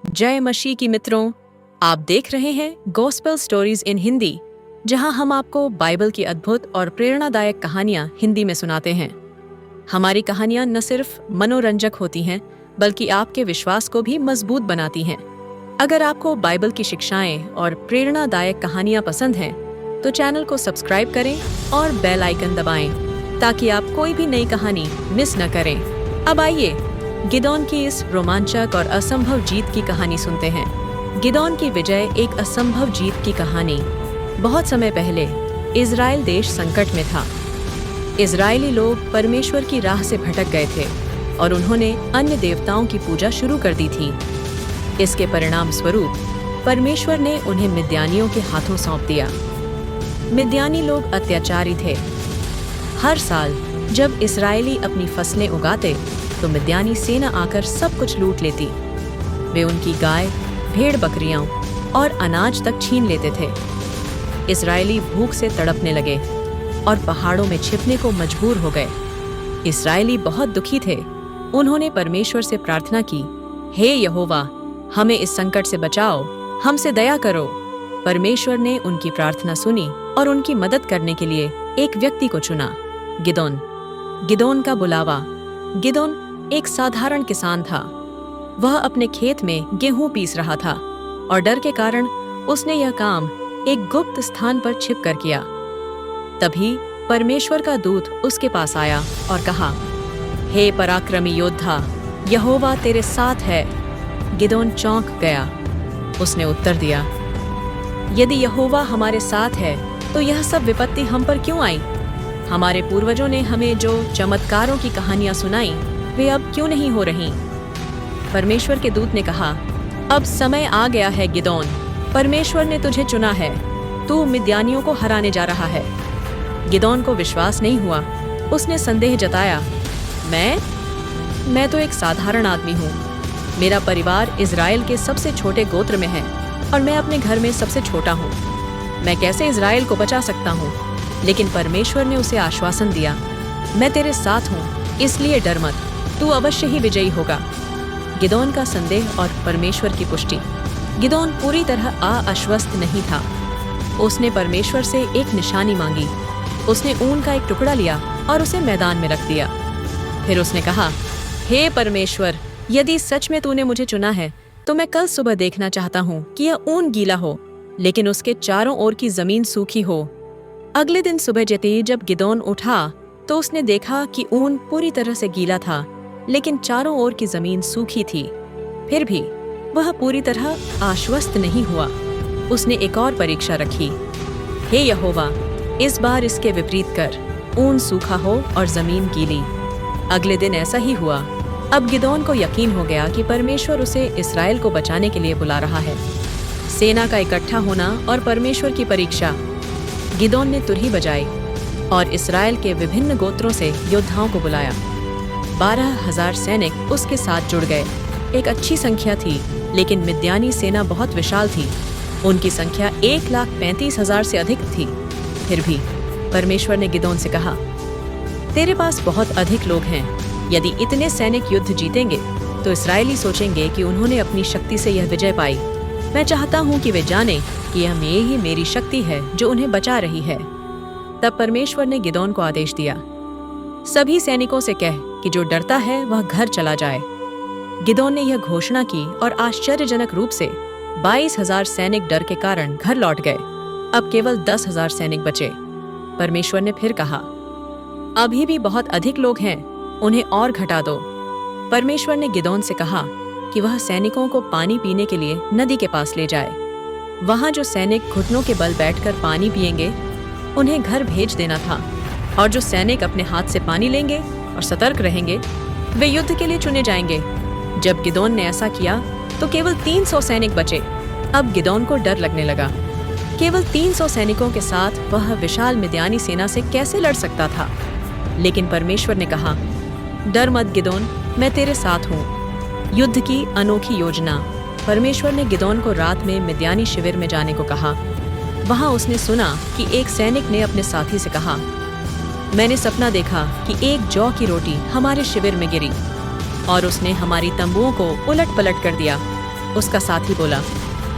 जय मसीह की मित्रों, आप देख रहे हैं गॉस्पेल स्टोरीज इन हिंदी, जहां हम आपको बाइबल की अद्भुत और प्रेरणादायक कहानियां हिंदी में सुनाते हैं। हमारी कहानियां न सिर्फ मनोरंजक होती हैं, बल्कि आपके विश्वास को भी मजबूत बनाती हैं। अगर आपको बाइबल की शिक्षाएं और प्रेरणादायक कहानियां पसंद हैं, तो चैनल को सब्सक्राइब करें और बेल आइकन दबाएं, ताकि आप कोई भी नई कहानी मिस न करें। अब आइए गिदोन की इस रोमांचक और असंभव जीत की कहानी सुनते हैं। गिदोन की विजय एक असंभव जीत की कहानी। बहुत समय पहले इज़राइल देश संकट में था। इज़राइली लोग परमेश्वर की राह से भटक गए थे और उन्होंने अन्य देवताओं की पूजा शुरू कर दी थी। इसके परिणाम स्वरूप परमेश्वर ने उन्हें मिद्यानियों के हाथों सौंप दिया। मिद्यानी लोग अत्याचारी थे। हर साल जब इस्राएली अपनी फसलें उगाते, तो मिद्यानी सेना आकर सब कुछ लूट लेती। वे उनकी गाय, भेड़ बकरियां और अनाज तक छीन लेते थे। इस्राएली भूख से तड़पने लगे और पहाड़ों में छिपने को मजबूर हो गए। इस्राएली बहुत दुखी थे। उन्होंने परमेश्वर से प्रार्थना की, हे यहोवा, हमें इस संकट से बचाओ, हमसे दया करो। परमेश्वर ने उनकी प्रार्थना सुनी और उनकी मदद करने के लिए एक व्यक्ति को चुना, गिदोन। गिदोन का बुलावा। गिदोन एक साधारण किसान था। वह अपने खेत में गेहूं पीस रहा था और डर के कारण उसने यह काम एक गुप्त स्थान पर छिपकर किया। तभी परमेश्वर का दूत उसके पास आया और कहा, हे पराक्रमी योद्धा, यहोवा तेरे साथ है। गिदोन चौंक गया। उसने उत्तर दिया, यदि यहोवा हमारे साथ है, तो यह सब विपत्ति हम पर क्यों आई? हमारे पूर्वजों ने हमें जो चमत्कारों की कहानियां सुनाई, वे अब क्यों नहीं हो रही? परमेश्वर के दूत ने कहा, अब समय आ गया है गिदोन, परमेश्वर ने तुझे चुना है। तू मिद्यानियों को हराने जा रहा है। गिदोन को विश्वास नहीं हुआ। उसने संदेह जताया, मैं तो एक साधारण आदमी हूँ। मेरा परिवार इज़राइल के सबसे छोटे गोत्र में है और मैं अपने घर में सबसे छोटा हूँ। मैं कैसे इज़राइल को बचा सकता हूँ? लेकिन परमेश्वर ने उसे आश्वासन दिया, मैं तेरे साथ हूँ, इसलिए डर मत, तू अवश्य ही विजयी होगा। गिदोन का संदेह और परमेश्वर की पुष्टि। गिदोन पूरी तरह आश्वस्त नहीं था। उसने परमेश्वर से एक निशानी मांगी। उसने ऊन का एक टुकड़ा लिया और उसे मैदान में रख दिया। फिर उसने कहा, हे परमेश्वर, यदि सच में तूने मुझे चुना है, तो मैं कल सुबह देखना चाहता हूँ कि यह ऊन गीला हो, लेकिन उसके चारों ओर की जमीन सूखी हो। अगले दिन सुबह जब गिदोन उठा, तो उसने देखा कि ऊन पूरी तरह से गीला था, लेकिन चारों ओर की जमीन सूखी थी। फिर भी वह पूरी तरह आश्वस्त नहीं हुआ। उसने एक और परीक्षा रखी, हे यहोवा, इस बार इसके विपरीत कर, ऊन सूखा हो और जमीन गीली। अगले दिन ऐसा ही हुआ। अब गिदोन को यकीन हो गया कि परमेश्वर उसे इस्राएल को बचाने के लिए बुला रहा है। सेना का इकट्ठा होना और परमेश्वर की परीक्षा। गिदोन ने तुरही बजाई और इस्राएल के विभिन्न गोत्रों से योद्धाओं को बुलाया। 12,000 सैनिक उसके साथ जुड़ गए। एक अच्छी संख्या थी, लेकिन मिद्यानी सेना बहुत विशाल थी। उनकी संख्या 1,35,000 से अधिक थी। फिर भी परमेश्वर ने गिदोन से कहा, तेरे पास बहुत अधिक लोग हैं। यदि इतने सैनिक युद्ध जीतेंगे, तो इस्राएली सोचेंगे कि उन्होंने अपनी शक्ति से यह विजय पाई। मैं चाहता हूँ कि वे जाने कि यह ही मेरी शक्ति है जो उन्हें बचा रही है। तब परमेश्वर ने गिदोन को आदेश दिया, सभी सैनिकों से कह कि जो डरता है वह घर चला जाए। गिदोन ने यह घोषणा की और आश्चर्यजनक रूप से 22,000 सैनिक डर के कारण घर लौट गए। अब केवल 10,000 सैनिक बचे। परमेश्वर ने फिर कहा, अभी भी बहुत अधिक लोग हैं, उन्हें और घटा दो। परमेश्वर ने गिदोन से कहा कि वह सैनिकों को पानी पीने के लिए नदी के पास ले जाए। वहां जो सैनिक घुटनों के बल बैठकर पानी पिएंगे, उन्हें घर भेज देना था, और जो सैनिक अपने हाथ से पानी लेंगे और सतर्क रहेंगे, वे युद्ध के लिए चुने जाएंगे। जब गिदोन ने ऐसा किया, तो केवल 300 सैनिक बचे। अब गिदोन को डर लगने लगा। केवल 300 सैनिकों के साथ वह विशाल मिद्यानी सेना से कैसे लड़ सकता था? लेकिन परमेश्वर ने कहा, डर मत गिदोन, मैं तेरे साथ हूँ। युद्ध की अनोखी योजना। परमेश्वर ने गिदोन को रात में मिद्यानी शिविर में जाने को कहा। वहां उसने सुना कि एक सैनिक ने अपने साथी से कहा, मैंने सपना देखा कि एक जौ की रोटी हमारे शिविर में गिरी और उसने हमारी तंबुओं को उलट पलट कर दिया। उसका साथी बोला,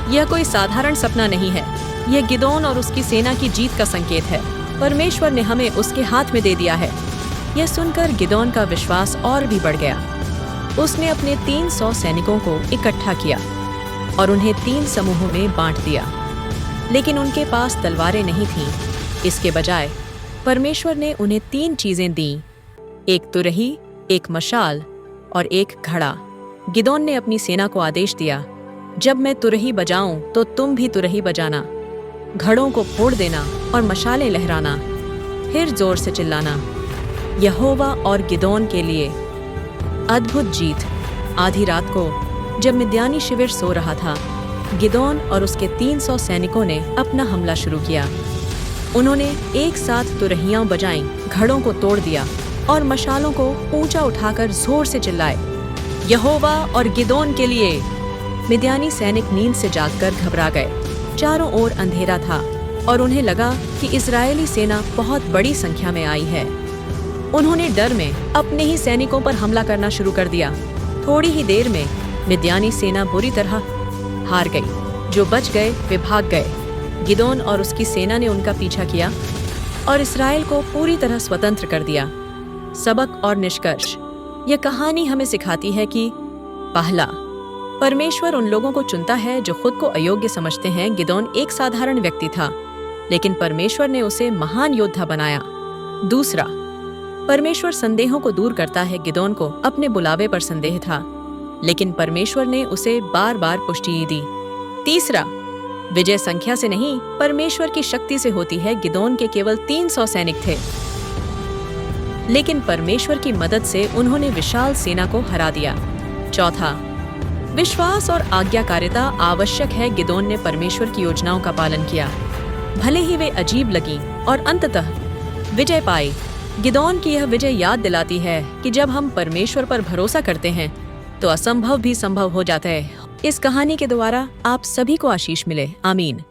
यह कोई साधारण सपना नहीं है, यह गिदोन और उसकी सेना की जीत का संकेत है। परमेश्वर ने हमें उसके हाथ में दे दिया है। यह सुनकर गिदोन का विश्वास और भी बढ़ गया। उसने अपने 300 सैनिकों को इकट्ठा किया और उन्हें 3 समूहों में बांट दिया। लेकिन उनके पास तलवारें नहीं थीं। इसके बजाय परमेश्वर ने उन्हें 3 चीजें दीं, एक तुरही, एक मशाल और एक घड़ा। गिदोन ने अपनी सेना को आदेश दिया, जब मैं तुरही बजाऊं तो तुम भी तुरही बजाना, घड़ों को फोड़ देना और मशालें लहराना, फिर जोर से चिल्लाना, यहोवा और गिदोन के लिए। अद्भुत जीत। आधी रात को जब मिद्यानी शिविर सो रहा था, गिदोन और उसके 300 सैनिकों ने अपना हमला शुरू किया। उन्होंने एक साथ तुरहियां बजाईं, घड़ों को तोड़ दिया और मशालों को ऊंचा उठाकर जोर से चिल्लाए, यहोवा और गिदोन के लिए। मिद्यानी सैनिक नींद से जागकर घबरा गए। चारों ओर अंधेरा था और उन्हें लगा कि इजरायली सेना बहुत बड़ी संख्या में आई है। उन्होंने डर में अपने ही सैनिकों पर हमला करना शुरू कर दिया। थोड़ी ही देर में मिद्यानी सेना बुरी तरह हार गई। जो बच गए वे भाग गए। गिदोन और उसकी सेना ने उनका पीछा किया और इस्राएल को पूरी तरह स्वतंत्र कर दिया। सबक और निष्कर्ष। यह कहानी हमें सिखाती है कि पहला, परमेश्वर उन लोगों को चुनता है जो खुद को अयोग्य समझते हैं। गिदोन एक साधारण व्यक्ति था, लेकिन परमेश्वर ने उसे महान योद्धा बनाया। दूसरा, परमेश्वर संदेहों को दूर करता है। गिदोन को अपने बुलावे पर संदेह था, लेकिन परमेश्वर ने उसे बार बार पुष्टि दी। तीसरा, विजय संख्या से नहीं, परमेश्वर की शक्ति से होती है। गिदोन के केवल 300 सैनिक थे, लेकिन परमेश्वर की मदद से उन्होंने विशाल सेना को हरा दिया। चौथा, विश्वास और आज्ञाकारिता आवश्यक है। गिदोन ने परमेश्वर की योजनाओं का पालन किया, भले ही वे अजीब लगीं, और अंततः विजय पाई। गिदोन की यह विजय याद दिलाती है कि जब हम परमेश्वर पर भरोसा करते हैं तो असंभव भी संभव हो जाता है। इस कहानी के द्वारा आप सभी को आशीष मिले। आमीन।